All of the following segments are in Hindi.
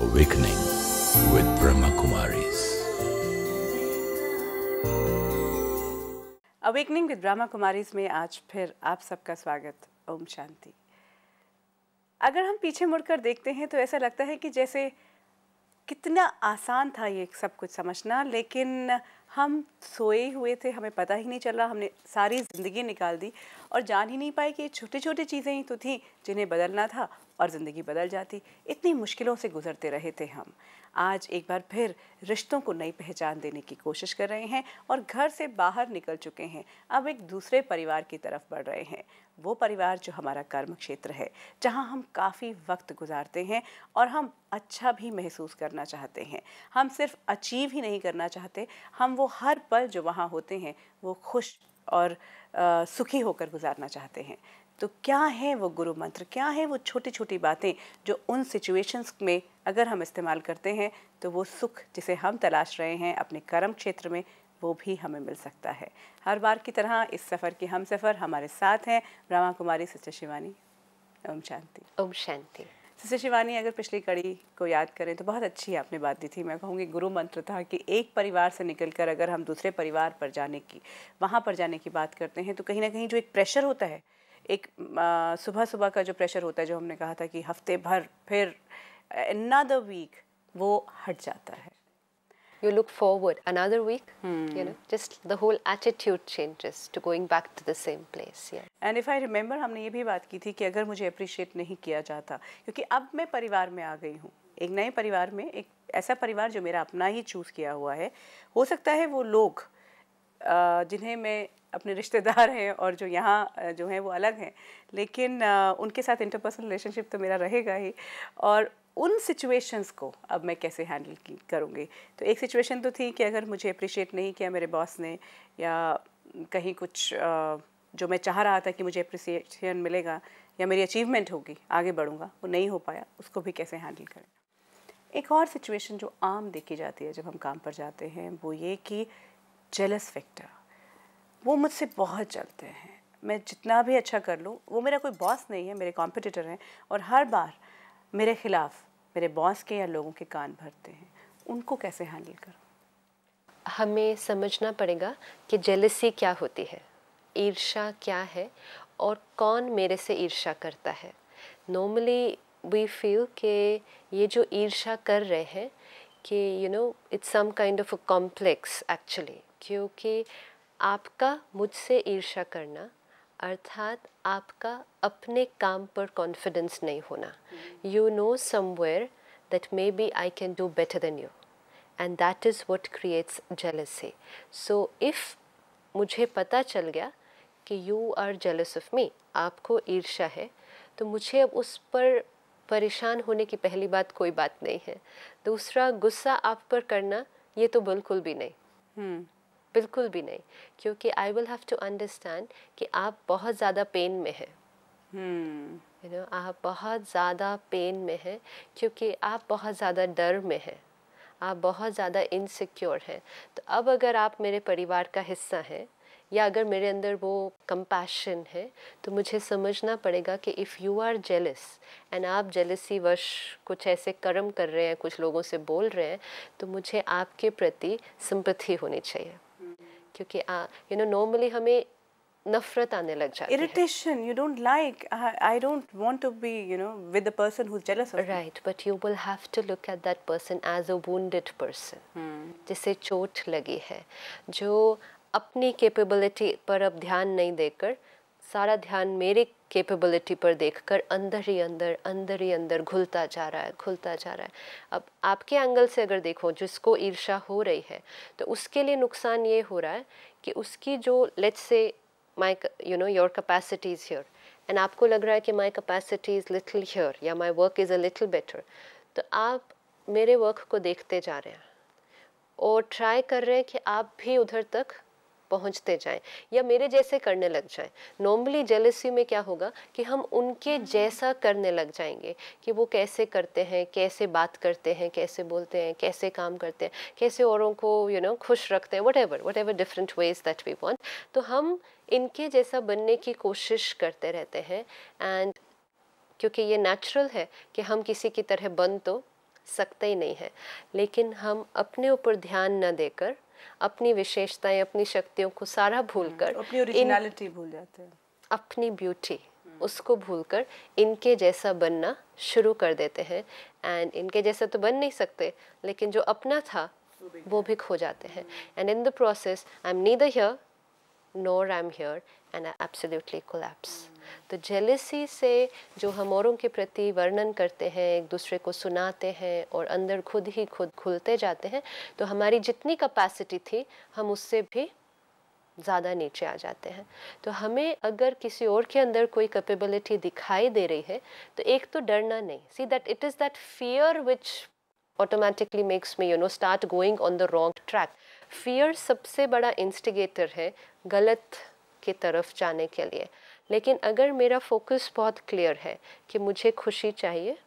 Awakening with Brahma Kumaris. Awakening with Brahma Kumaris में आज फिर आप सबका स्वागत। ओम शांति। अगर हम पीछे मुड़कर देखते हैं तो ऐसा लगता है कि जैसे कितना आसान था ये सब कुछ समझना, लेकिन हम सोए हुए थे, हमें पता ही नहीं चल रहा, हमने सारी ज़िंदगी निकाल दी और जान ही नहीं पाए कि छोटी छोटी चीज़ें ही तो थीं जिन्हें बदलना था और ज़िंदगी बदल जाती। इतनी मुश्किलों से गुजरते रहे थे हम। आज एक बार फिर रिश्तों को नई पहचान देने की कोशिश कर रहे हैं और घर से बाहर निकल चुके हैं। अब एक दूसरे परिवार की तरफ बढ़ रहे हैं, वो परिवार जो हमारा कर्म क्षेत्र है, जहां हम काफ़ी वक्त गुजारते हैं और हम अच्छा भी महसूस करना चाहते हैं। हम सिर्फ अचीव ही नहीं करना चाहते, हम वो हर पल जो वहाँ होते हैं वो खुश और सुखी होकर गुजारना चाहते हैं। तो क्या है वो गुरु मंत्र, क्या है वो छोटी छोटी बातें जो उन सिचुएशंस में अगर हम इस्तेमाल करते हैं तो वो सुख जिसे हम तलाश रहे हैं अपने कर्म क्षेत्र में, वो भी हमें मिल सकता है। हर बार की तरह इस सफ़र की हम सफ़र हमारे साथ हैं ब्रह्मा कुमारी सिस्टर शिवानी। ओम शांति। ओम शांति। सिस्टर शिवानी, अगर पिछली कड़ी को याद करें तो बहुत अच्छी आपने बात दी थी। मैं कहूँगी गुरु मंत्र था कि एक परिवार से निकलकर अगर हम दूसरे परिवार पर जाने की, वहाँ पर जाने की बात करते हैं तो कहीं ना कहीं जो एक प्रेशर होता है, एक सुबह सुबह का जो प्रेशर होता है, जो हमने कहा था कि हफ्ते भर फिर another week, वो हट जाता है। You look forward another week, just the whole attitude changes to going back to the same place. Yeah. And if I remember, हमने ये भी बात की थी कि अगर मुझे अप्रिशिएट नहीं किया जाता, क्योंकि अब मैं परिवार में आ गई हूँ, एक नए परिवार में, एक ऐसा परिवार जो मेरा अपना ही चूज़ किया हुआ है। हो सकता है वो लोग जिन्हें मैं अपने रिश्तेदार हैं और जो यहाँ जो हैं वो अलग हैं, लेकिन उनके साथ इंटरपर्सनल रिलेशनशिप तो मेरा रहेगा ही। और उन सिचुएशंस को अब मैं कैसे हैंडल करूँगी। तो एक सिचुएशन तो थी कि अगर मुझे अप्रिशिएट नहीं किया मेरे बॉस ने, या कहीं कुछ जो मैं चाह रहा था कि मुझे अप्रिसिएशन मिलेगा या मेरी अचीवमेंट होगी, आगे बढ़ूँगा, वो नहीं हो पाया, उसको भी कैसे हैंडल करें। एक और सिचुएशन जो आम देखी जाती है जब हम काम पर जाते हैं, वो ये कि जेलस फैक्टर। वो मुझसे बहुत जलते हैं, मैं जितना भी अच्छा कर लूँ, वो मेरा कोई बॉस नहीं है, मेरे कॉम्पिटिटर हैं और हर बार मेरे ख़िलाफ़ मेरे बॉस के या लोगों के कान भरते हैं। उनको कैसे हैंडल करूँ? हमें समझना पड़ेगा कि जेलसी क्या होती है, ईर्ष्या क्या है और कौन मेरे से ईर्ष्या करता है। नॉर्मली वी फील कि ये जो ईर्ष्या कर रहे हैं कि it's some kind of a complex actually, क्योंकि आपका मुझसे ईर्ष्या करना अर्थात आपका अपने काम पर कॉन्फिडेंस नहीं होना। You know somewhere that may be I can do better than you, and that is what creates jealousy. So if मुझे पता चल गया कि you are jealous of me, आपको ईर्ष्या है, तो मुझे अब उस पर परेशान होने की पहली बात कोई बात नहीं है। दूसरा, गुस्सा आप पर करना ये तो बिल्कुल भी नहीं, बिल्कुल भी नहीं, क्योंकि I will have to understand कि आप बहुत ज़्यादा पेन में हैं। आप बहुत ज़्यादा पेन में हैं क्योंकि आप बहुत ज़्यादा डर में हैं, आप बहुत ज़्यादा इनसिक्योर हैं। तो अब अगर आप मेरे परिवार का हिस्सा हैं या अगर मेरे अंदर वो कंपैशन है, तो मुझे समझना पड़ेगा कि if you are jealous and आप जेलसी वश कुछ ऐसे कर्म कर रहे हैं, कुछ लोगों से बोल रहे हैं, तो मुझे आपके प्रति सिंपैथी होनी चाहिए। क्योंकि नॉर्मली हमें नफरत आने लग जाती है। Irritation, you don't like, I don't want to be, with the person who's jealous of me. Right, but you will have to look at that person as a wounded person, जिसे चोट लगी है, जो अपनी कैपेबिलिटी पर अब ध्यान नहीं देकर सारा ध्यान मेरे कैपेबिलिटी पर देखकर अंदर ही अंदर घुलता जा रहा है। अब आपके एंगल से अगर देखो, जिसको ईर्ष्या हो रही है, तो उसके लिए नुकसान ये हो रहा है कि उसकी जो let's say my your capacity is here and आपको लग रहा है कि my capacity is little here या my work is a little better, तो आप मेरे वर्क को देखते जा रहे हैं और ट्राई कर रहे हैं कि आप भी उधर तक पहुंचते जाएं या मेरे जैसे करने लग जाएं। नॉर्मली जेलसी में क्या होगा कि हम उनके जैसा करने लग जाएंगे कि वो कैसे करते हैं, कैसे बात करते हैं, कैसे बोलते हैं, कैसे काम करते हैं, कैसे औरों को खुश रखते हैं, whatever different ways that we want। तो हम इनके जैसा बनने की कोशिश करते रहते हैं। एंड क्योंकि ये नेचुरल है कि हम किसी की तरह बन तो सकते ही नहीं है, लेकिन हम अपने ऊपर ध्यान न देकर अपनी विशेषताएं, अपनी शक्तियों को सारा भूलकर, अपनी ओरिजिनलिटी भूल जाते हैं, अपनी ब्यूटी उसको भूलकर इनके जैसा बनना शुरू कर देते हैं। एंड इनके जैसा तो बन नहीं सकते, लेकिन जो अपना था वो भी खो जाते हैं। And in the process I am neither here nor I am here and I absolutely collapse. तो जेलसी से जो हम औरों के प्रति वर्णन करते हैं, एक दूसरे को सुनाते हैं और अंदर खुद ही खुद खुलते जाते हैं, तो हमारी जितनी कैपेसिटी थी हम उससे भी ज़्यादा नीचे आ जाते हैं। तो हमें अगर किसी और के अंदर कोई कैपेबिलिटी दिखाई दे रही है तो एक तो डरना नहीं, see that it is that fear which automatically makes me start going on the wrong track. Fear सबसे बड़ा इंस्टिगेटर है गलत की तरफ जाने के लिए। लेकिन अगर मेरा फोकस बहुत क्लियर है कि मुझे खुशी चाहिए,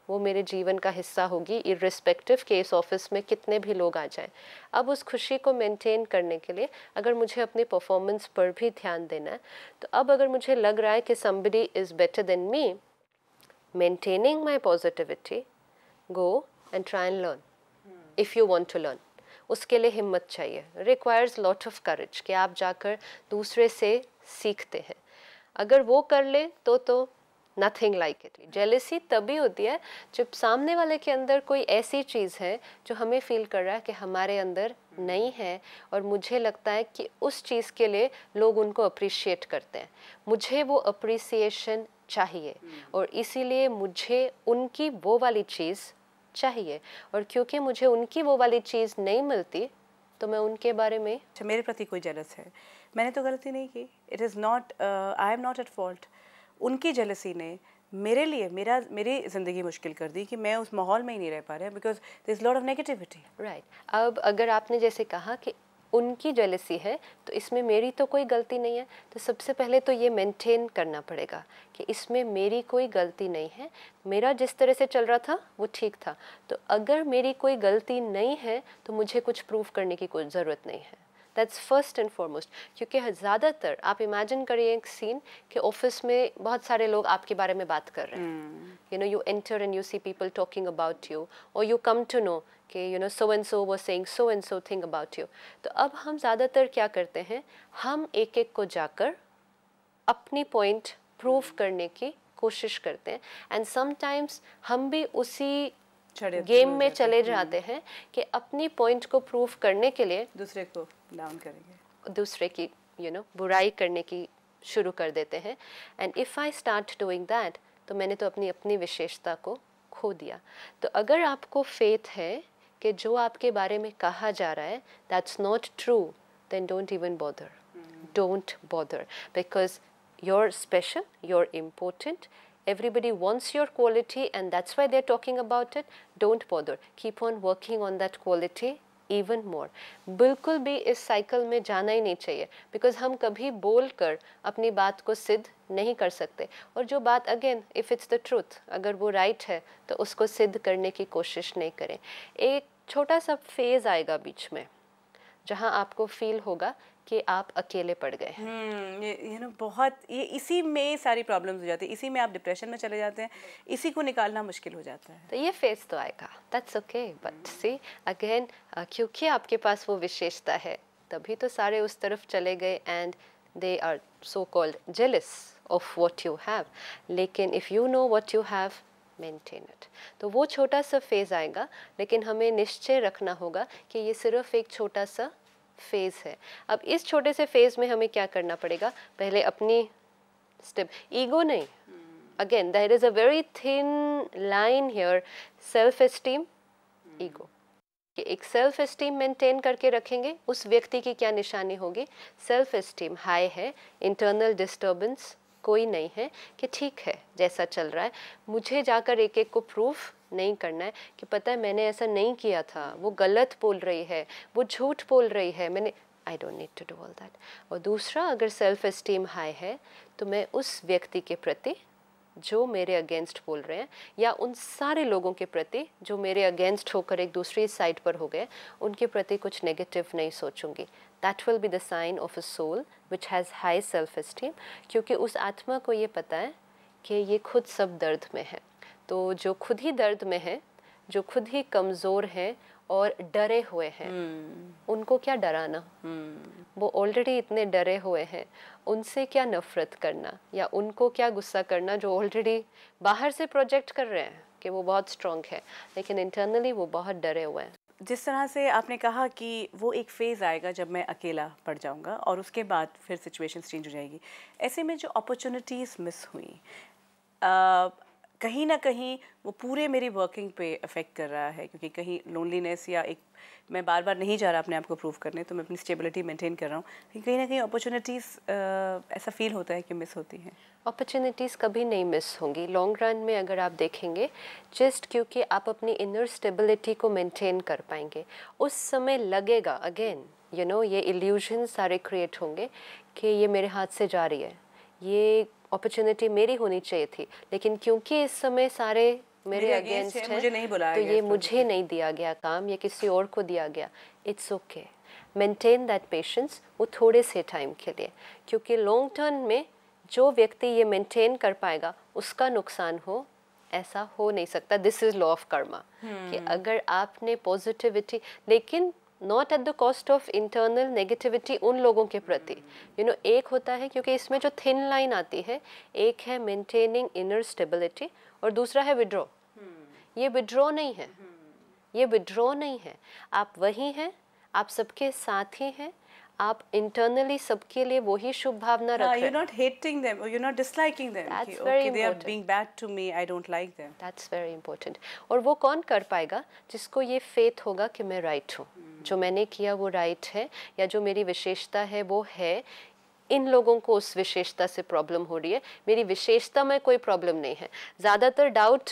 वो मेरे जीवन का हिस्सा होगी इर्रिस्पेक्टिव के इस ऑफिस में कितने भी लोग आ जाएं। अब उस खुशी को मेंटेन करने के लिए अगर मुझे अपने परफॉर्मेंस पर भी ध्यान देना है, तो अब अगर मुझे लग रहा है कि somebody is better than me, maintaining my positivity, go and try and learn if you want to learn। उसके लिए हिम्मत चाहिए, requires lot of courage कि आप जाकर दूसरे से सीखते हैं। अगर वो कर ले तो नथिंग लाइक इट। जेलसी तभी होती है जब सामने वाले के अंदर कोई ऐसी चीज़ है जो हमें फील कर रहा है कि हमारे अंदर नहीं है, और मुझे लगता है कि उस चीज़ के लिए लोग उनको अप्रिशिएट करते हैं। मुझे वो अप्रिसिएशन चाहिए और इसीलिए मुझे उनकी वो वाली चीज़ चाहिए, और क्योंकि मुझे उनकी वो वाली चीज़ नहीं मिलती तो मैं उनके बारे में मेरे प्रति कोई जेलस है, मैंने तो गलती नहीं की, it is not, I am not at fault. उनकी जेलसी ने मेरे लिए मेरी ज़िंदगी मुश्किल कर दी कि मैं उस माहौल में ही नहीं रह पा रहा, because there is lot of negativity. Right. अब अगर आपने जैसे कहा कि उनकी जेलसी है तो इसमें मेरी तो कोई गलती नहीं है, तो सबसे पहले तो ये मेंटेन करना पड़ेगा कि इसमें मेरी कोई गलती नहीं है, मेरा जिस तरह से चल रहा था वो ठीक था। तो अगर मेरी कोई गलती नहीं है तो मुझे कुछ प्रूव करने की कोई ज़रूरत नहीं है। That's first and foremost. क्योंकि ज़्यादातर आप इमेजिन करिए एक सीन कि ऑफिस में बहुत सारे लोग आपके बारे में बात कर रहे हैं, you enter and you see people talking about you, or you come to know कि so and so was saying so and so thing about you। तो अब हम ज़्यादातर क्या करते हैं, हम एक एक को जाकर अपनी पॉइंट प्रूव करने की कोशिश करते हैं, एंड समटाइम्स हम भी उसी गेम में चले जाते हैं कि अपनी पॉइंट को प्रूव करने के लिए दूसरे को डाउन करेंगे, दूसरे की बुराई करने की शुरू कर देते हैं। And if I start doing that तो मैंने तो अपनी विशेषता को खो दिया। तो अगर आपको फेथ है कि जो आपके बारे में कहा जा रहा है that's not true, then don't even bother, don't bother, because you're special, you're important, everybody wants your quality and that's why they're talking about it। Don't bother, keep on working on that quality even more। बिल्कुल भी इस साइकिल में जाना ही नहीं चाहिए, बिकॉज हम कभी बोल कर अपनी बात को सिद्ध नहीं कर सकते, और जो बात again if it's the truth, अगर वो राइट है तो उसको सिद्ध करने की कोशिश नहीं करें। एक छोटा सा फेज़ आएगा बीच में जहाँ आपको फील होगा कि आप अकेले पड़ गए हैं। ये बहुत ये इसी में सारी प्रॉब्लम्स हो जाती है, इसी में आप डिप्रेशन में चले जाते हैं, इसी को निकालना मुश्किल हो जाता है। तो ये फेज तो आएगा, that's okay, but see again क्योंकि आपके पास वो विशेषता है तभी तो सारे उस तरफ चले गए, and they are so called jealous of what you have. लेकिन if you know what you have, maintain it. तो वो छोटा सा फेज़ आएगा, लेकिन हमें निश्चय रखना होगा कि ये सिर्फ एक छोटा सा फेज़ है। अब इस छोटे से फेज़ में हमें क्या करना पड़ेगा, पहले अपनी स्टेप, ईगो नहीं, again there is a very thin line here, self esteem, ego. कि एक सेल्फ एस्टीम मेंटेन करके रखेंगे, उस व्यक्ति की क्या निशानी होगी, सेल्फ एस्टीम हाई है, इंटरनल डिस्टर्बेंस कोई नहीं है, कि ठीक है जैसा चल रहा है, मुझे जाकर एक एक को प्रूफ नहीं करना है कि पता है मैंने ऐसा नहीं किया था, वो गलत बोल रही है, वो झूठ बोल रही है, मैंने, I don't need to do all that. और दूसरा, अगर सेल्फ एस्टीम हाई है तो मैं उस व्यक्ति के प्रति जो मेरे अगेंस्ट बोल रहे हैं, या उन सारे लोगों के प्रति जो मेरे अगेंस्ट होकर एक दूसरी साइड पर हो गए, उनके प्रति कुछ नेगेटिव नहीं सोचूंगी। That will be the sign of a soul which has high self esteem, क्योंकि उस आत्मा को ये पता है कि ये खुद सब दर्द में है। तो जो खुद ही दर्द में है, जो खुद ही कमज़ोर हैं और डरे हुए हैं, उनको क्या डराना? वो ऑलरेडी इतने डरे हुए हैं, उनसे क्या नफरत करना या उनको क्या गुस्सा करना जो ऑलरेडी बाहर से प्रोजेक्ट कर रहे हैं कि वो बहुत स्ट्रॉन्ग है, लेकिन इंटरनली वो बहुत डरे हुए हैं। जिस तरह से आपने कहा कि वो एक फ़ेज़ आएगा जब मैं अकेला पड़ जाऊंगा और उसके बाद फिर सिचुएशन चेंज हो जाएगी, ऐसे में जो अपॉर्चुनिटीज़ मिस हुई कहीं ना कहीं वो पूरे मेरी वर्किंग पे अफेक्ट कर रहा है, क्योंकि कहीं लोनलीनेस या एक मैं बार बार नहीं जा रहा अपने आप को प्रूव करने, तो मैं अपनी स्टेबिलिटी मेंटेन कर रहा हूँ, लेकिन कहीं ना कहीं अपॉर्चुनिटीज़ ऐसा फील होता है कि मिस होती हैं। अपॉर्चुनिटीज़ कभी नहीं मिस होंगी लॉन्ग रन में अगर आप देखेंगे, जस्ट क्योंकि आप अपनी इनर स्टेबिलिटी को मेंटेन कर पाएंगे। उस समय लगेगा अगेन ये इल्यूजन सारे क्रिएट होंगे कि ये मेरे हाथ से जा रही है, ये अपॉर्चुनिटी मेरी होनी चाहिए थी, लेकिन क्योंकि इस समय सारे मेरे अगेंस्ट है, मुझे नहीं बुलाया तो गया, ये मुझे नहीं दिया गया काम, ये किसी और को दिया गया। It's okay, maintain that patience, वो थोड़े से टाइम के लिए, क्योंकि लॉन्ग टर्म में जो व्यक्ति ये मेंटेन कर पाएगा उसका नुकसान हो ऐसा हो नहीं सकता। This is law of Karma कि अगर आपने पॉजिटिविटी, लेकिन not at the cost of internal negativity उन लोगों के प्रति, एक होता है, क्योंकि इसमें जो थिन लाइन आती है, एक है मेंटेनिंग इनर स्टेबिलिटी और दूसरा है विड्रॉ। ये विड्रॉ नहीं है, ये विड्रॉ नहीं है, आप वही हैं, आप सबके साथ ही हैं, आप इंटरनली सबके लिए वही शुभ भावना रख रहे हैं। You're not hating them or you're not disliking them. That's very they are important. being bad to me, I don't like them. That's very important. और वो कौन कर पाएगा? जिसको ये फेथ होगा कि मैं राइट हूँ, जो मैंने किया वो राइट है, या जो मेरी विशेषता है वो है। इन लोगों को उस विशेषता से प्रॉब्लम हो रही है, मेरी विशेषता में कोई प्रॉब्लम नहीं है। ज़्यादातर डाउट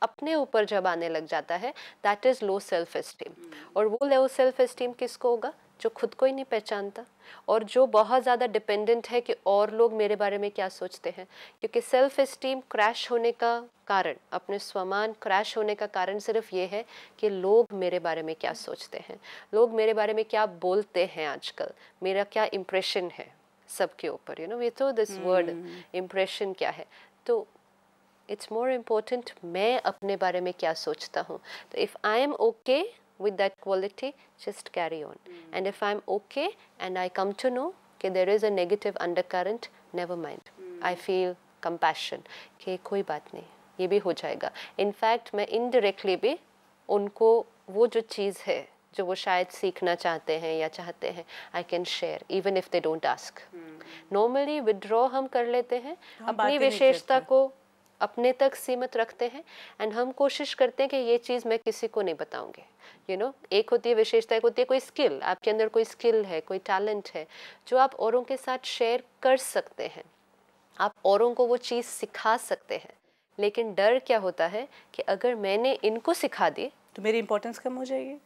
अपने ऊपर जब आने लग जाता है, that is low self esteem. और वो लो सेल्फ एस्टीम किसको होगा? जो खुद को ही नहीं पहचानता और जो बहुत ज़्यादा डिपेंडेंट है कि और लोग मेरे बारे में क्या सोचते हैं। क्योंकि सेल्फ एस्टीम क्रैश होने का कारण, अपने स्वमान क्रैश होने का कारण सिर्फ ये है कि लोग मेरे बारे में क्या सोचते हैं, लोग मेरे बारे में क्या बोलते हैं, आजकल मेरा क्या इम्प्रेशन है सबके ऊपर। वी तो दिस वर्ड इम्प्रेशन क्या है, तो इट्स मोर इम्पोर्टेंट मैं अपने बारे में क्या सोचता हूँ। तो if I am okay with that quality, just carry on. And if I'm okay and I come to know कि there is a negative undercurrent, never mind. I feel compassion कि कोई बात नहीं, ये भी हो जाएगा। In fact मैं indirectly भी उनको वो जो चीज़ है जो वो शायद सीखना चाहते हैं या चाहते हैं, I can share even if they don't ask. Normally withdraw हम कर लेते हैं, अपनी विशेषता को अपने तक सीमित रखते हैं, एंड हम कोशिश करते हैं कि ये चीज़ मैं किसी को नहीं बताऊंगी। एक होती है विशेषता, एक होती है कोई स्किल, आपके अंदर कोई स्किल है, कोई टैलेंट है जो आप औरों के साथ शेयर कर सकते हैं, आप औरों को वो चीज़ सिखा सकते हैं। लेकिन डर क्या होता है कि अगर मैंने इनको सिखा दी तो मेरी इंपॉर्टेंस कम हो जाएगी।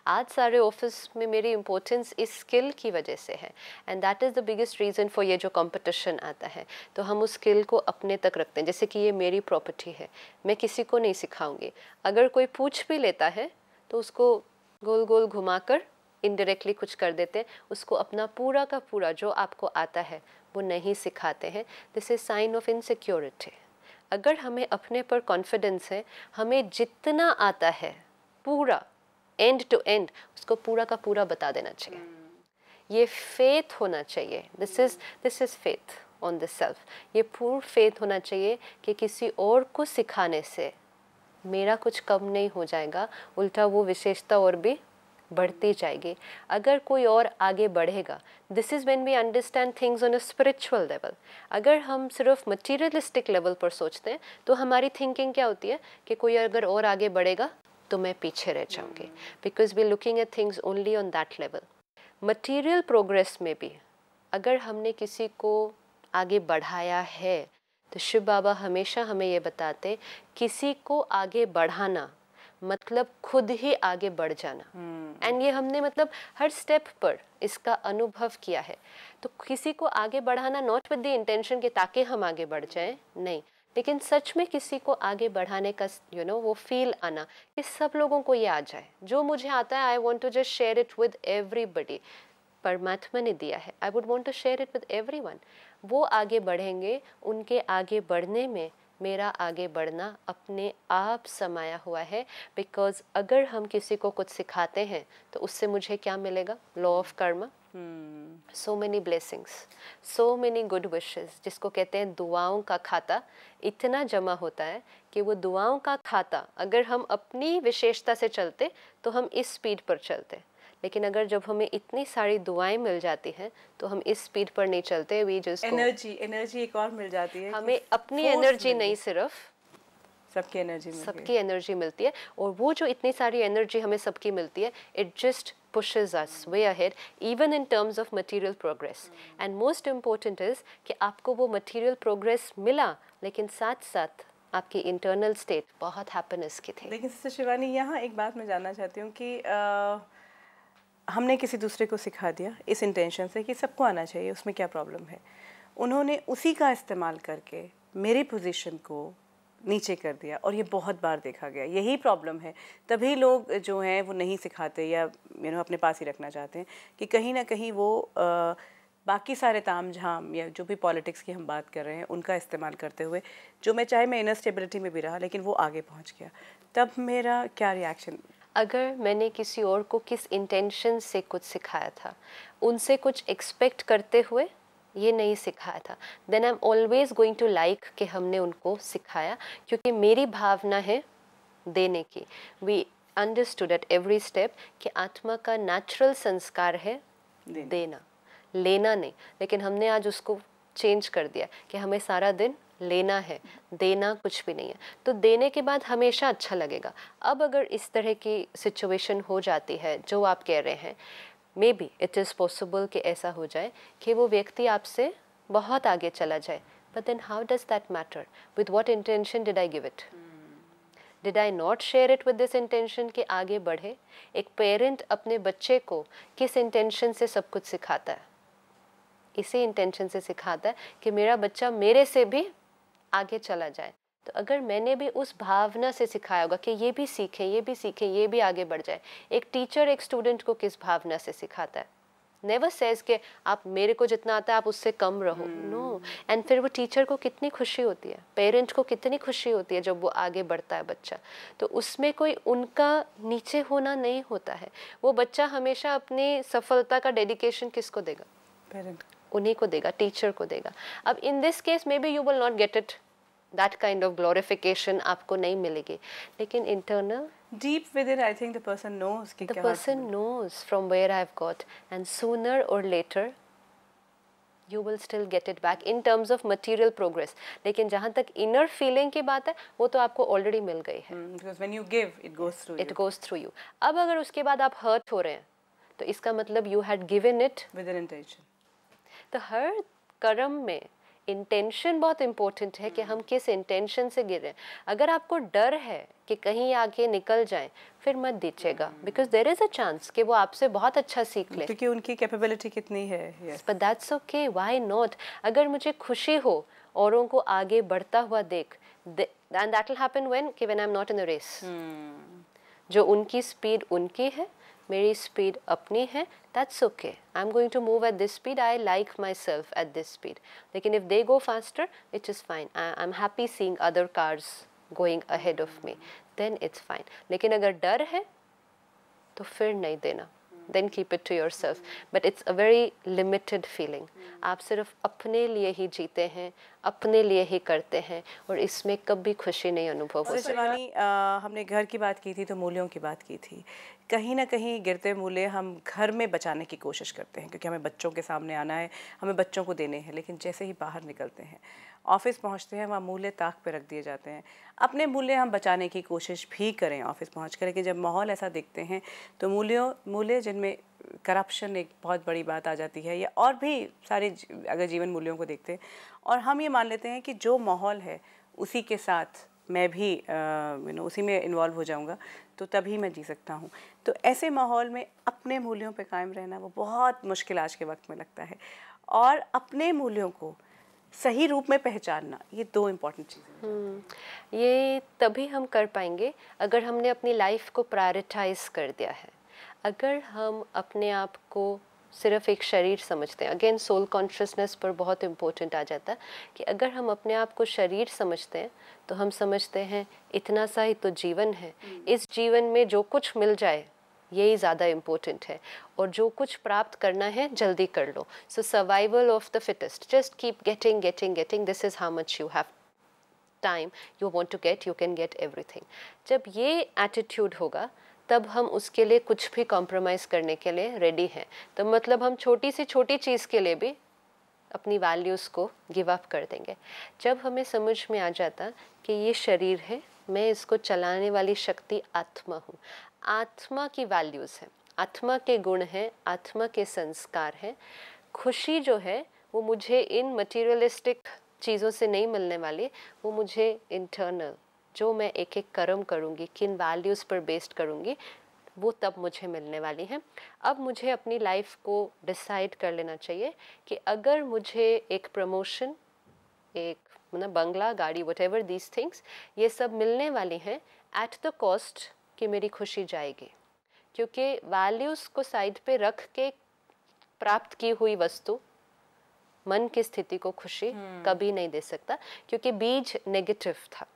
आज सारे ऑफिस में मेरी इम्पोर्टेंस इस स्किल की वजह से है, and that is the biggest reason for ये जो कंपटीशन आता है। तो हम उस स्किल को अपने तक रखते हैं, जैसे कि ये मेरी प्रॉपर्टी है, मैं किसी को नहीं सिखाऊंगी। अगर कोई पूछ भी लेता है तो उसको गोल गोल घुमाकर इनडायरेक्टली कुछ कर देते हैं, उसको अपना पूरा का पूरा जो आपको आता है वो नहीं सिखाते हैं। This is sine of insecurity. अगर हमें अपने पर कॉन्फिडेंस है, हमें जितना आता है पूरा एंड टू एंड उसको पूरा का पूरा बता देना चाहिए। ये फेथ होना चाहिए, this is faith on the self. ये पूर्ण फेथ होना चाहिए कि किसी और को सिखाने से मेरा कुछ कम नहीं हो जाएगा, उल्टा वो विशेषता और भी बढ़ती जाएगी। अगर कोई और आगे बढ़ेगा, this is when we understand things on a spiritual level. अगर हम सिर्फ मटीरियलिस्टिक लेवल पर सोचते हैं तो हमारी थिंकिंग क्या होती है कि कोई अगर और आगे बढ़ेगा तो मैं पीछे रह जाऊंगी, because we looking at things only on that level. Material progress में भी अगर हमने किसी को आगे बढ़ाया है तो शिव बाबा हमेशा हमें ये बताते, किसी को आगे बढ़ाना मतलब खुद ही आगे बढ़ जाना। एंड ये हमने मतलब हर स्टेप पर इसका अनुभव किया है। तो किसी को आगे बढ़ाना नॉट विद द इंटेंशन कि ताकि हम आगे बढ़ जाएं, नहीं, लेकिन सच में किसी को आगे बढ़ाने का वो फील आना कि सब लोगों को ये आ जाए। जो मुझे आता है I want to just share it with everybody. परमात्मा ने दिया है, I would want to share it with everyone. वो आगे बढ़ेंगे, उनके आगे बढ़ने में मेरा आगे बढ़ना अपने आप समाया हुआ है। बिकॉज अगर हम किसी को कुछ सिखाते हैं तो उससे मुझे क्या मिलेगा? Law of Karma, so many blessings, so many good wishes, जिसको कहते हैं दुआओं का खाता इतना जमा होता है कि वो दुआओं का खाता अगर हम अपनी विशेषता से चलते तो हम इस स्पीड पर चलते, लेकिन अगर जब हमें इतनी सारी दुआएं मिल जाती हैं तो हम इस स्पीड पर नहीं चलते। वी जस्ट एनर्जी एक और मिल जाती है, हमें अपनी एनर्जी नहीं, सिर्फ सबकी एनर्जी मिलती है। और वो जो इतनी सारी एनर्जी हमें सबकी मिलती है, it just pushes us way ahead even in terms of material progress. And most important is कि आपको वो material progress मिला, लेकिन साथ साथ आपकी internal state बहुत happiness की थी। लेकिन सिस्टर शिवानी, यहाँ एक बात मैं जानना चाहती हूँ कि हमने किसी दूसरे को सिखा दिया इस इंटेंशन से कि सबको आना चाहिए, उसमें क्या प्रॉब्लम है। उन्होंने उसी का इस्तेमाल करके मेरी पोजीशन को नीचे कर दिया, और ये बहुत बार देखा गया। यही प्रॉब्लम है, तभी लोग जो हैं वो नहीं सिखाते या अपने पास ही रखना चाहते हैं कि कहीं ना कहीं वो बाकी सारे ताम झाम या जो भी पॉलिटिक्स की हम बात कर रहे हैं उनका इस्तेमाल करते हुए, जो मैं चाहे मैं इनर स्टेबिलिटी में भी रहा लेकिन वो आगे पहुंच गया। तब मेरा क्या रिएक्शन? अगर मैंने किसी और को किस इंटेंशन से कुछ सिखाया था, उनसे कुछ एक्सपेक्ट करते हुए ये नहीं सिखाया था, then I am always going to like कि हमने उनको सिखाया, क्योंकि मेरी भावना है देने की। We understood at every step कि आत्मा का नेचुरल संस्कार है देना, लेना नहीं। लेकिन हमने आज उसको चेंज कर दिया कि हमें सारा दिन लेना है, देना कुछ भी नहीं है। तो देने के बाद हमेशा अच्छा लगेगा। अब अगर इस तरह की सिचुएशन हो जाती है जो आप कह रहे हैं, may be it is possible कि ऐसा हो जाए कि वो व्यक्ति आपसे बहुत आगे चला जाए, but then how does that matter? With what intention did I give it? Did I not share it with this intention कि आगे बढ़े? एक पेरेंट अपने बच्चे को किस इंटेंशन से सब कुछ सिखाता है? इसी इंटेंशन से सिखाता है कि मेरा बच्चा मेरे से भी आगे चला जाए। तो अगर मैंने भी उस भावना से सिखाया होगा कि ये भी सीखे, ये भी सीखे, ये भी आगे बढ़ जाए। एक टीचर एक स्टूडेंट को किस भावना से सिखाता है? नेवर सेज कि आप मेरे को जितना आता है आप उससे कम रहो, नो। एंड फिर वो टीचर को कितनी खुशी होती है, पेरेंट को कितनी खुशी होती है जब वो आगे बढ़ता है बच्चा। तो उसमें कोई उनका नीचे होना नहीं होता है। वो बच्चा हमेशा अपनी सफलता का डेडिकेशन किसको देगा? पेरेंट, उन्हीं को देगा, टीचर को देगा। अब in this case may be you will not get it, that kind of glorification आपको नहीं मिलेगी, लेकिन internal deep within, I think the person knows कि the क्या person knows from where I've got, and sooner or later you will still get it back in terms of material progress. लेकिन जहाँ तक inner feeling की बात है, वो तो आपको already मिल गई है। because when you give, it goes through It goes through you. अब अगर उसके बाद आप hurt हो रहे हैं, तो इसका मतलब you had given it with an intention. तो हर कर्म में इंटेंशन बहुत इम्पोर्टेंट है कि हम किस इंटेंशन से गिर रहे हैं। अगर आपको डर है कि कहीं आके निकल जाए, फिर मत दीजिएगा, because there is a chance कि वो आपसे बहुत अच्छा सीख ले, क्योंकि उनकी कैपेबिलिटी कितनी है। But that's okay, why not? अगर मुझे खुशी हो औरों को आगे बढ़ता हुआ देख, and that will happen when I am not in a race. जो उनकी स्पीड उनकी है, मेरी स्पीड अपनी है, that's okay. I'm going to move at this speed. I like myself at this speed. लेकिन if they go faster, it is fine. I'm happy seeing other cars going ahead of me. Then it's fine. लेकिन अगर डर है, तो फिर नहीं देना. Then keep it to yourself. But it's a very limited feeling. आप सिर्फ अपने लिए ही जीते हैं, अपने लिए ही करते हैं, और इसमें कभी खुशी नहीं अनुभव होती। शिवानी, हमने घर की बात की थी तो मूल्यों की बात की थी। कहीं ना कहीं गिरते मूल्य हम घर में बचाने की कोशिश करते हैं, क्योंकि हमें बच्चों के सामने आना है, हमें बच्चों को देने हैं। लेकिन जैसे ही बाहर निकलते हैं, ऑफिस पहुंचते हैं, वहाँ मूल्य ताक पे रख दिए जाते हैं। अपने मूल्य हम बचाने की कोशिश भी करें ऑफिस पहुँच कर, लेकिन जब माहौल ऐसा देखते हैं तो मूल्य जिनमें करप्शन एक बहुत बड़ी बात आ जाती है, या और भी सारे अगर जीवन मूल्यों को देखते हैं और हम ये मान लेते हैं कि जो माहौल है उसी के साथ मैं भी उसी में इन्वॉल्व हो जाऊंगा, तो तभी मैं जी सकता हूँ। तो ऐसे माहौल में अपने मूल्यों पे कायम रहना वो बहुत मुश्किल आज के वक्त में लगता है, और अपने मूल्यों को सही रूप में पहचानना, ये दो इम्पॉर्टेंट चीज़ें। ये तभी हम कर पाएंगे अगर हमने अपनी लाइफ को प्रायोरिटाइज कर दिया है। अगर हम अपने आप को सिर्फ एक शरीर समझते हैं। अगेन सोल कॉन्शियसनेस पर बहुत इम्पोर्टेंट आ जाता है कि अगर हम अपने आप को शरीर समझते हैं तो हम समझते हैं इतना सा ही तो जीवन है, इस जीवन में जो कुछ मिल जाए यही ज़्यादा इम्पोर्टेंट है, और जो कुछ प्राप्त करना है जल्दी कर लो। So survival of the fittest, just keep getting getting getting, this is how much you have time you want to get, you can get everything. जब ये एटीट्यूड होगा तब हम उसके लिए कुछ भी कॉम्प्रोमाइज़ करने के लिए रेडी हैं। तो मतलब हम छोटी से छोटी चीज़ के लिए भी अपनी वैल्यूज़ को गिव अप कर देंगे। जब हमें समझ में आ जाता कि ये शरीर है, मैं इसको चलाने वाली शक्ति आत्मा हूँ, आत्मा की वैल्यूज़ हैं, आत्मा के गुण हैं, आत्मा के संस्कार हैं। खुशी जो है वो मुझे इन मटीरियलिस्टिक चीज़ों से नहीं मिलने वाली, वो मुझे इंटरनल, जो मैं एक एक कर्म करूँगी, किन वैल्यूज़ पर बेस्ड करूँगी, वो तब मुझे मिलने वाली हैं। अब मुझे अपनी लाइफ को डिसाइड कर लेना चाहिए कि अगर मुझे एक प्रमोशन, एक मतलब बंगला, गाड़ी, व्हाटएवर दीज थिंग्स, ये सब मिलने वाली हैं एट द कॉस्ट कि मेरी खुशी जाएगी। क्योंकि वैल्यूज़ को साइड पे रख के प्राप्त की हुई वस्तु मन की स्थिति को खुशी कभी नहीं दे सकता, क्योंकि बीज नेगेटिव था।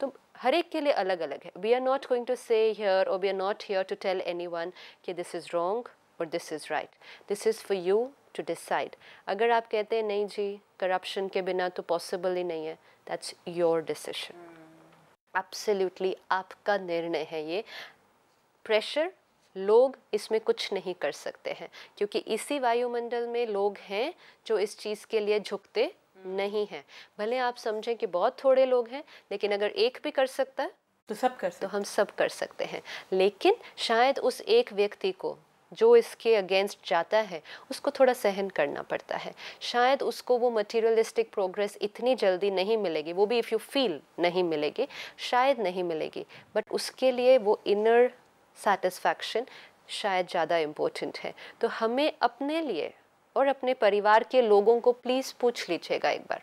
तो हर एक के लिए अलग अलग है। We are not going to say here, और we are not here to tell anyone कि दिस इज़ रॉन्ग और this is right. This is for you to decide. अगर आप कहते हैं नहीं जी करप्शन के बिना तो पॉसिबल ही नहीं है, दैट्स योर डिसीजन, एब्सोल्युटली आपका निर्णय है ये। प्रेशर, लोग इसमें कुछ नहीं कर सकते हैं, क्योंकि इसी वायुमंडल में लोग हैं जो इस चीज़ के लिए झुकते नहीं हैं। भले आप समझें कि बहुत थोड़े लोग हैं, लेकिन अगर एक भी कर सकता है तो सब कर सकते तो हम सब कर सकते हैं। लेकिन शायद उस एक व्यक्ति को जो इसके अगेंस्ट जाता है उसको थोड़ा सहन करना पड़ता है। शायद उसको वो मटेरियलिस्टिक प्रोग्रेस इतनी जल्दी नहीं मिलेगी, वो भी इफ़ यू फील नहीं मिलेगी, शायद नहीं मिलेगी, बट उसके लिए वो इनर सेटिस्फैक्शन शायद ज़्यादा इम्पोर्टेंट है। तो हमें अपने लिए और अपने परिवार के लोगों को प्लीज़ पूछ लीजिएगा एक बार,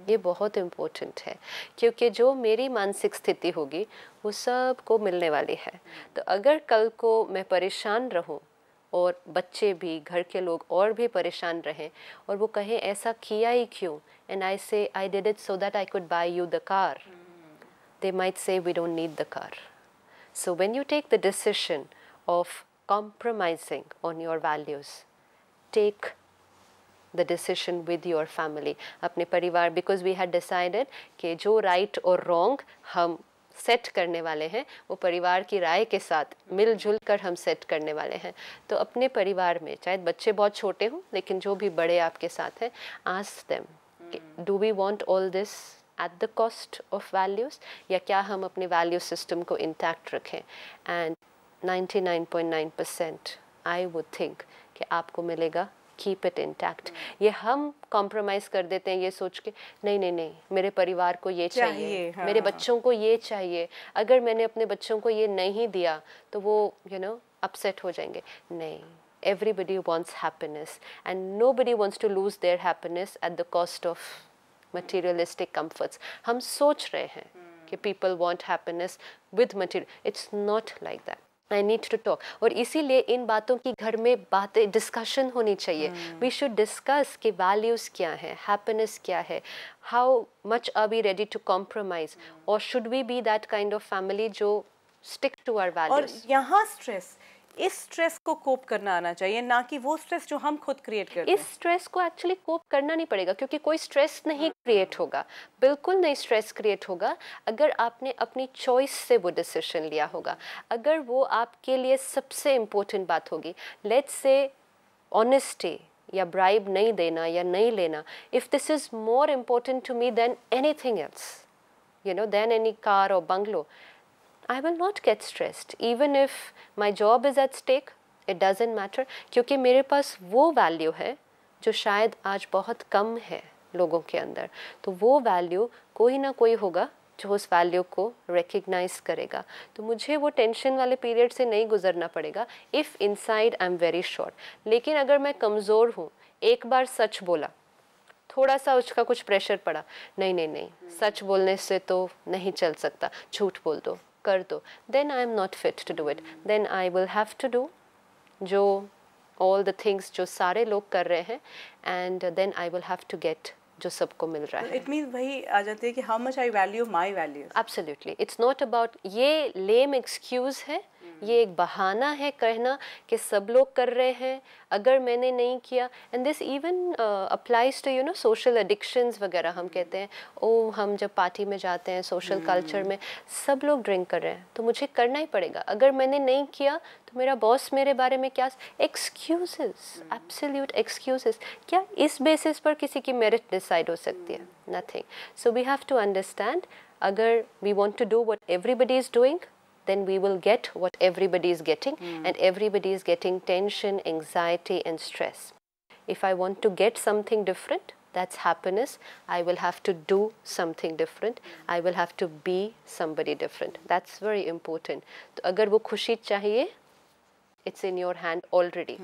ये बहुत इम्पोर्टेंट है, क्योंकि जो मेरी मानसिक स्थिति होगी वो सबको मिलने वाली है। तो अगर कल को मैं परेशान रहूं और बच्चे भी, घर के लोग और भी परेशान रहें, और वो कहें ऐसा किया ही क्यों, and I say I did it so that I could buy you the car, they might say we don't need the car. So when you take the decision of compromising on your values, take the decision with your family, अपने परिवार, because we had decided कि जो right और wrong हम सेट करने वाले हैं वो परिवार की राय के साथ मिलजुल कर हम सेट करने वाले हैं। तो अपने परिवार में, चाहे बच्चे बहुत छोटे हों लेकिन जो भी बड़े आपके साथ हैं, ask them, do we want all this at the cost of values, या क्या हम अपने वैल्यू सिस्टम को इंटैक्ट रखें। एंड 99.9% आई वुड थिंक कि आपको मिलेगा कीप इट इंटैक्ट। ये हम कॉम्प्रोमाइज़ कर देते हैं ये सोच के नहीं नहीं नहीं मेरे परिवार को ये चाहिए, हाँ। मेरे बच्चों को ये चाहिए, अगर मैंने अपने बच्चों को ये नहीं दिया तो वो अपसेट हो जाएंगे। नहीं, everybody wants happiness and nobody wants to lose their happiness at the cost of materialistic comforts. हम सोच रहे हैं कि people want happiness with material. It's not like that. I need to talk. और इसीलिए इन बातों की घर में बातें डिस्कशन होनी चाहिए। We should discuss कि values क्या है, happiness क्या है, how much are we ready to compromise, or should we be that kind of family जो stick to our values. और यहाँ इस स्ट्रेस को कोप करना आना चाहिए, ना कि वो स्ट्रेस जो हम खुद क्रिएट करते हैं। इस स्ट्रेस को एक्चुअली कोप करना नहीं पड़ेगा, क्योंकि कोई स्ट्रेस नहीं क्रिएट होगा, बिल्कुल नहीं स्ट्रेस क्रिएट होगा अगर आपने अपनी चॉइस से वो डिसीजन लिया होगा, अगर वो आपके लिए सबसे इम्पोर्टेंट बात होगी। लेट्स से ऑनेस्टी या ब्राइब नहीं देना या नहीं लेना, if this is more important to me than anything else, then any car और bungalow, I will not get stressed. Even if my job is at stake, it doesn't matter, क्योंकि मेरे पास वो वैल्यू है जो शायद आज बहुत कम है लोगों के अंदर। तो वो वैल्यू कोई ना कोई होगा जो उस वैल्यू को रिकग्नाइज करेगा। तो मुझे वो टेंशन वाले पीरियड से नहीं गुजरना पड़ेगा if inside I am very sure. लेकिन अगर मैं कमज़ोर हूँ, एक बार सच बोला, थोड़ा सा उसका कुछ प्रेशर पड़ा, नहीं नहीं नहीं सच बोलने से तो नहीं चल सकता, झूठ बोल दो, कर दो, then I am not fit to do it. Then I will have to do जो all the things जो सारे लोग कर रहे हैं, and then I will have to get जो सबको मिल रहा है. इट मीन वही आ जाती है कि how much I value my values. Absolutely, it's not about, ये lame excuse है, ये एक बहाना है कहना कि सब लोग कर रहे हैं, अगर मैंने नहीं किया. And this even applies to you know social addictions वगैरह. हम कहते हैं ओ हम जब पार्टी में जाते हैं, सोशल कल्चर में सब लोग ड्रिंक कर रहे हैं तो मुझे करना ही पड़ेगा, अगर मैंने नहीं किया तो मेरा बॉस मेरे बारे में क्या. Excuses, absolute excuses. क्या इस बेसिस पर किसी की मेरिट डिसाइड हो सकती है? Nothing. So we have to understand, अगर we want to do what everybody is doing, then we will get what everybody is getting, and everybody is getting tension, anxiety and stress. If I want to get something different, that's happiness, I will have to do something different, I will have to be somebody different. That's very important. तो अगर वो खुशी चाहिए, it's in your hand already.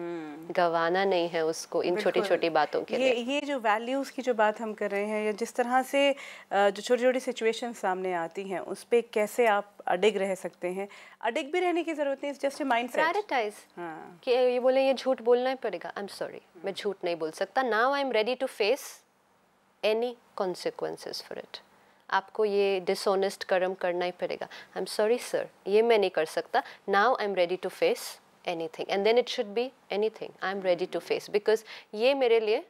गवाना नहीं है उसको इन छोटी छोटी बातों के लिए. ये जो वैल्यूज़ की जो बात हम कर रहे हैं, या जिस तरह से जो छोटी छोटी सिचुएशन सामने आती हैं उस पर कैसे आप अडिग रह सकते हैं. अडिग भी रहने की ज़रूरत नहीं, जस्ट ए माइंडसेट. प्रायोरिटाइज. कि ये बोले ये झूठ बोलना ही पड़ेगा, आई एम सॉरी मैं झूठ नहीं बोल सकता. Now I am ready to face any consequences for it. आपको ये डिसऑनेस्ट कर्म करना ही पड़ेगा. आई एम सॉरी सर, ये मैं नहीं कर सकता. Now I am ready to face anything, and then it should be anything I am ready to face, because ये मेरे लिए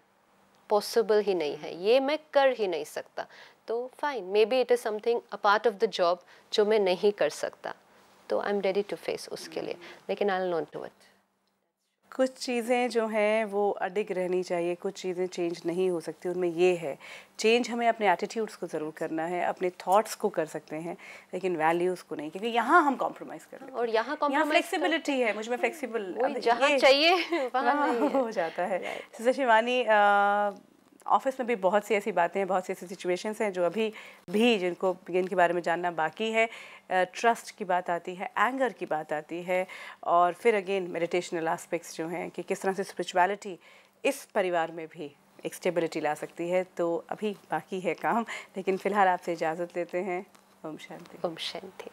possible ही नहीं है, ये मैं कर ही नहीं सकता. तो fine, maybe it is something a part of the job जो मैं नहीं कर सकता, तो I am ready to face उसके लिए, लेकिन I will not do it. कुछ चीज़ें जो हैं वो अडिग रहनी चाहिए, कुछ चीज़ें चेंज नहीं हो सकती. उनमें ये है चेंज हमें अपने एटीट्यूड्स को ज़रूर करना है, अपने थॉट्स को कर सकते हैं, लेकिन वैल्यूज़ को नहीं, क्योंकि यहाँ हम कॉम्प्रोमाइज़ कर रहे हैं. और यहाँ फ्लेक्सिबिलिटी है, मुझ में फ्लेक्सिबल जहाँ चाहिए वहाँ हो जाता है. सिस्टर शिवानी, ऑफिस में भी बहुत सी ऐसी बातें हैं, बहुत सी ऐसी सिचुएशंस हैं जो अभी भी जिनके बारे में जानना बाकी है. ट्रस्ट की बात आती है, एंगर की बात आती है, और फिर अगेन मेडिटेशनल एस्पेक्ट्स जो हैं कि किस तरह से स्पिरिचुअलिटी इस परिवार में भी एक स्टेबिलिटी ला सकती है. तो अभी बाकी है काम, लेकिन फ़िलहाल आपसे इजाज़त लेते हैं. ओम शांति. ओम शांति.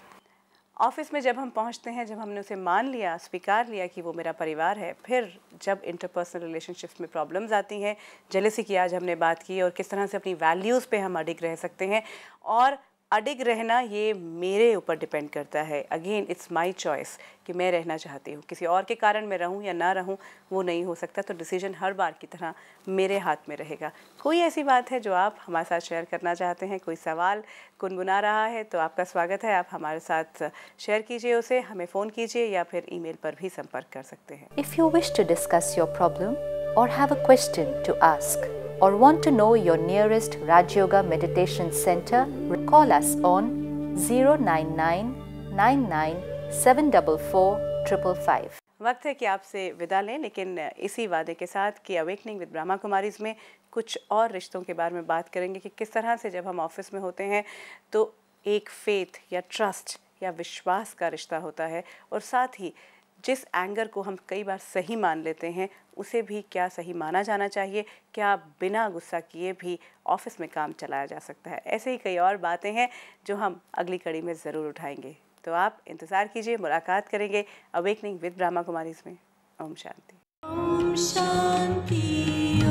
ऑफिस में जब हम पहुंचते हैं, जब हमने उसे मान लिया, स्वीकार लिया कि वो मेरा परिवार है, फिर जब इंटरपर्सनल रिलेशनशिप्स में प्रॉब्लम्स आती हैं, जेलसी की आज हमने बात की, और किस तरह से अपनी वैल्यूज़ पे हम अडिग रह सकते हैं. और अडिग रहना ये मेरे ऊपर डिपेंड करता है. अगेन इट्स माय चॉइस कि मैं रहना चाहती हूँ, किसी और के कारण मैं रहूँ या ना रहूँ वो नहीं हो सकता. तो डिसीजन हर बार की तरह मेरे हाथ में रहेगा. कोई ऐसी बात है जो आप हमारे साथ शेयर करना चाहते हैं, कोई सवाल गुनगुना रहा है, तो आपका स्वागत है. आप हमारे साथ शेयर कीजिए उसे, हमें फ़ोन कीजिए या फिर ईमेल पर भी संपर्क कर सकते हैं. If you wish to discuss your problem or have a question to ask, or want to know your nearest Raj Yoga Meditation Center, call us on 09999744555. वक्त है कि आपसे विदा लें, लेकिन इसी वादे के साथ कि अवेकनिंग विद ब्रह्मा कुमारीज़ में कुछ और रिश्तों के बारे में बात करेंगे कि किस तरह से जब हम ऑफिस में होते हैं तो एक फेथ या ट्रस्ट या विश्वास का रिश्ता होता है, और साथ ही जिस एंगर को हम कई बार सही मान लेते हैं उसे भी क्या सही माना जाना चाहिए, क्या बिना गुस्सा किए भी ऑफिस में काम चलाया जा सकता है. ऐसे ही कई और बातें हैं जो हम अगली कड़ी में ज़रूर उठाएंगे. तो आप इंतज़ार कीजिए, मुलाकात करेंगे अवेकनिंग विद ब्रह्मा कुमारीज़ में. ओम शांति. ओम शांति.